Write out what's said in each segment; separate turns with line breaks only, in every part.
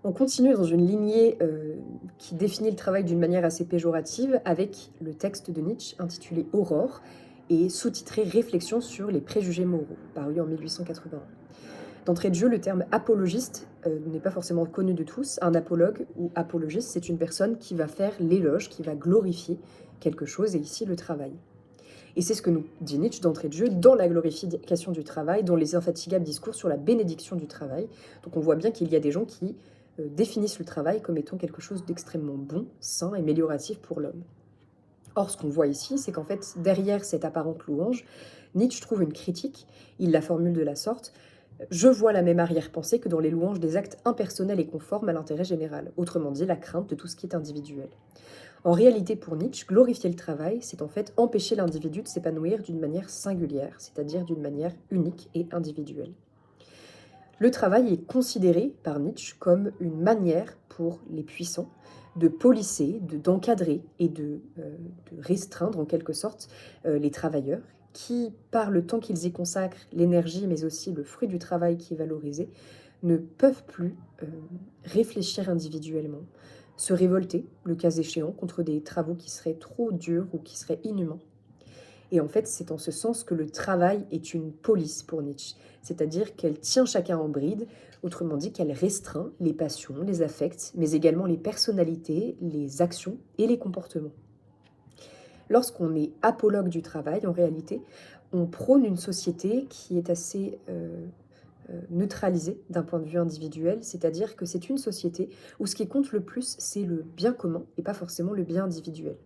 On continue dans une lignée qui définit le travail d'une manière assez péjorative avec le texte de Nietzsche intitulé Aurore et sous-titré Réflexions sur les préjugés moraux, paru en 1881. D'entrée de jeu, le terme apologiste n'est pas forcément connu de tous. Un apologue ou apologiste, c'est une personne qui va faire l'éloge, qui va glorifier quelque chose, et ici le travail. Et c'est ce que nous dit Nietzsche d'entrée de jeu dans la glorification du travail, dans les infatigables discours sur la bénédiction du travail. Donc on voit bien qu'il y a des gens qui définissent le travail comme étant quelque chose d'extrêmement bon, sain et amélioratif pour l'homme. Or, ce qu'on voit ici, c'est qu'en fait, derrière cette apparente louange, Nietzsche trouve une critique. Il la formule de la sorte: je vois la même arrière-pensée que dans les louanges des actes impersonnels et conformes à l'intérêt général, autrement dit la crainte de tout ce qui est individuel. En réalité, pour Nietzsche, glorifier le travail, c'est en fait empêcher l'individu de s'épanouir d'une manière singulière, c'est-à-dire d'une manière unique et individuelle. Le travail est considéré par Nietzsche comme une manière pour les puissants de polisser, d'encadrer et de restreindre en quelque sorte les travailleurs qui, par le temps qu'ils y consacrent, l'énergie, mais aussi le fruit du travail qui est valorisé, ne peuvent plus réfléchir individuellement, se révolter, le cas échéant, contre des travaux qui seraient trop durs ou qui seraient inhumains. Et en fait, c'est en ce sens que le travail est une police pour Nietzsche, c'est-à-dire qu'elle tient chacun en bride, autrement dit qu'elle restreint les passions, les affects, mais également les personnalités, les actions et les comportements. Lorsqu'on est apologue du travail, en réalité, on prône une société qui est assez neutralisée d'un point de vue individuel, c'est-à-dire que c'est une société où ce qui compte le plus, c'est le bien commun et pas forcément le bien individuel.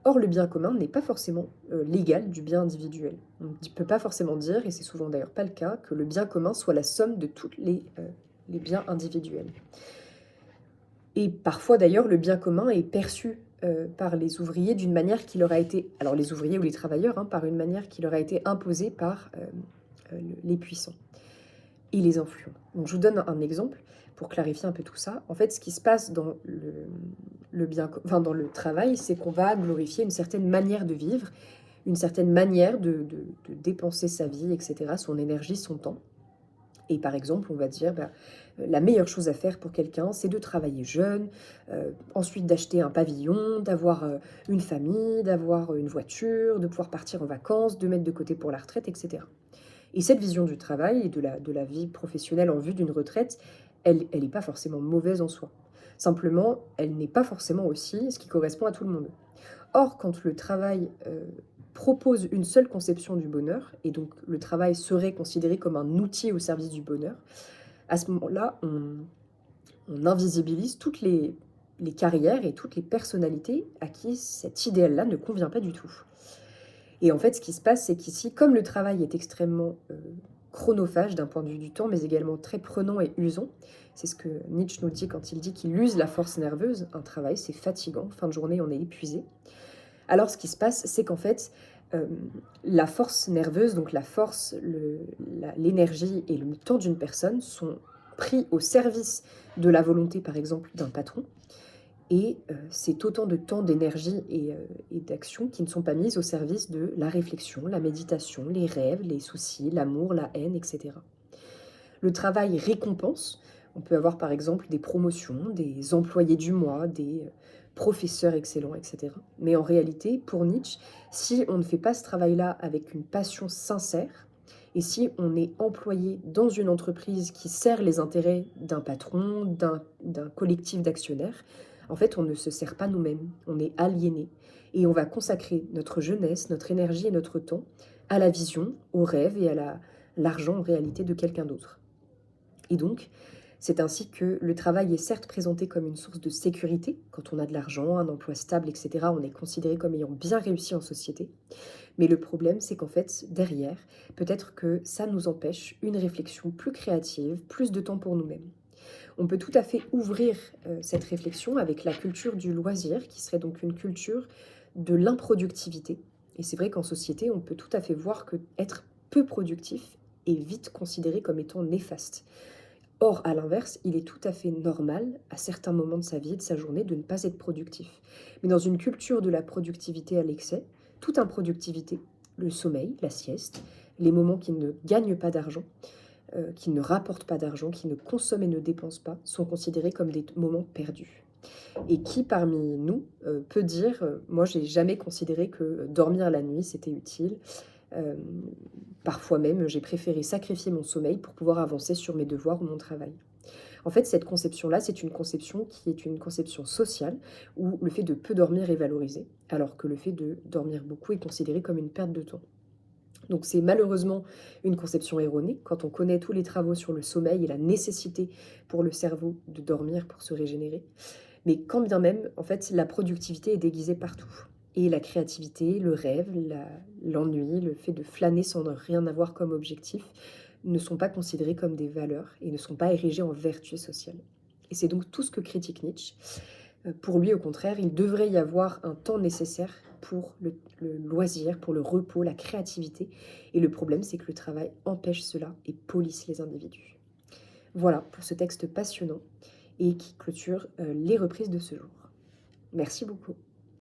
Or, le bien commun n'est pas forcément l'égal du bien individuel. On ne peut pas forcément dire, et c'est souvent d'ailleurs pas le cas, que le bien commun soit la somme de tous les biens individuels. Et parfois d'ailleurs, le bien commun est perçu par les ouvriers d'une manière qui leur a été, alors les ouvriers ou les travailleurs, hein, par une manière qui leur a été imposée par les puissants et les influents. Donc je vous donne un exemple pour clarifier un peu tout ça. En fait, ce qui se passe dans dans le travail, c'est qu'on va glorifier une certaine manière de vivre, une certaine manière de dépenser sa vie, etc., son énergie, son temps. Et par exemple, on va dire, la meilleure chose à faire pour quelqu'un, c'est de travailler jeune, ensuite d'acheter un pavillon, d'avoir une famille, d'avoir une voiture, de pouvoir partir en vacances, de mettre de côté pour la retraite, etc. Et cette vision du travail et de la vie professionnelle en vue d'une retraite, elle n'est pas forcément mauvaise en soi. Simplement, elle n'est pas forcément aussi ce qui correspond à tout le monde. Or, quand le travail propose une seule conception du bonheur, et donc le travail serait considéré comme un outil au service du bonheur, à ce moment-là, on invisibilise toutes les carrières et toutes les personnalités à qui cet idéal-là ne convient pas du tout. Et en fait, ce qui se passe, c'est qu'ici, comme le travail est extrêmement chronophage d'un point de vue du temps, mais également très prenant et usant, c'est ce que Nietzsche nous dit quand il dit qu'il use la force nerveuse. Un travail, c'est fatigant, fin de journée, on est épuisé. Alors, ce qui se passe, c'est qu'en fait, euh, la force nerveuse, donc la force, l'énergie et le temps d'une personne sont pris au service de la volonté, par exemple, d'un patron. Et c'est autant de temps, d'énergie et d'action qui ne sont pas mises au service de la réflexion, la méditation, les rêves, les soucis, l'amour, la haine, etc. Le travail récompense. On peut avoir par exemple des promotions, des employés du mois, des professeurs excellents, etc. Mais en réalité, pour Nietzsche, si on ne fait pas ce travail-là avec une passion sincère, et si on est employé dans une entreprise qui sert les intérêts d'un patron, d'un collectif d'actionnaires, en fait, on ne se sert pas nous-mêmes, on est aliéné. Et on va consacrer notre jeunesse, notre énergie et notre temps à la vision, au rêve et à l'argent en réalité de quelqu'un d'autre. Et donc, c'est ainsi que le travail est certes présenté comme une source de sécurité. Quand on a de l'argent, un emploi stable, etc., on est considéré comme ayant bien réussi en société. Mais le problème, c'est qu'en fait, derrière, peut-être que ça nous empêche une réflexion plus créative, plus de temps pour nous-mêmes. On peut tout à fait ouvrir cette réflexion avec la culture du loisir, qui serait donc une culture de l'improductivité. Et c'est vrai qu'en société, on peut tout à fait voir que être peu productif est vite considéré comme étant néfaste. Or, à l'inverse, il est tout à fait normal, à certains moments de sa vie et de sa journée, de ne pas être productif. Mais dans une culture de la productivité à l'excès, toute improductivité, le sommeil, la sieste, les moments qui ne gagnent pas d'argent, qui ne rapportent pas d'argent, qui ne consomment et ne dépensent pas, sont considérés comme des moments perdus. Et qui parmi nous, peut dire, «Moi j'ai jamais considéré que dormir la nuit c'était utile. Hem, Parfois même j'ai préféré sacrifier mon sommeil pour pouvoir avancer sur mes devoirs ou mon travail». En fait, cette conception-là, c'est une conception qui est une conception sociale, où le fait de peu dormir est valorisé, alors que le fait de dormir beaucoup est considéré comme une perte de temps. Donc c'est malheureusement une conception erronée quand on connaît tous les travaux sur le sommeil et la nécessité pour le cerveau de dormir pour se régénérer. Mais quand bien même, en fait, la productivité est déguisée partout. Et la créativité, le rêve, l'ennui, le fait de flâner sans ne rien avoir comme objectif ne sont pas considérés comme des valeurs et ne sont pas érigés en vertu sociale. Et c'est donc tout ce que critique Nietzsche. Pour lui, au contraire, il devrait y avoir un temps nécessaire pour le loisir, pour le repos, la créativité. Et le problème, c'est que le travail empêche cela et police les individus. Voilà pour ce texte passionnant et qui clôture les reprises de ce jour. Merci beaucoup.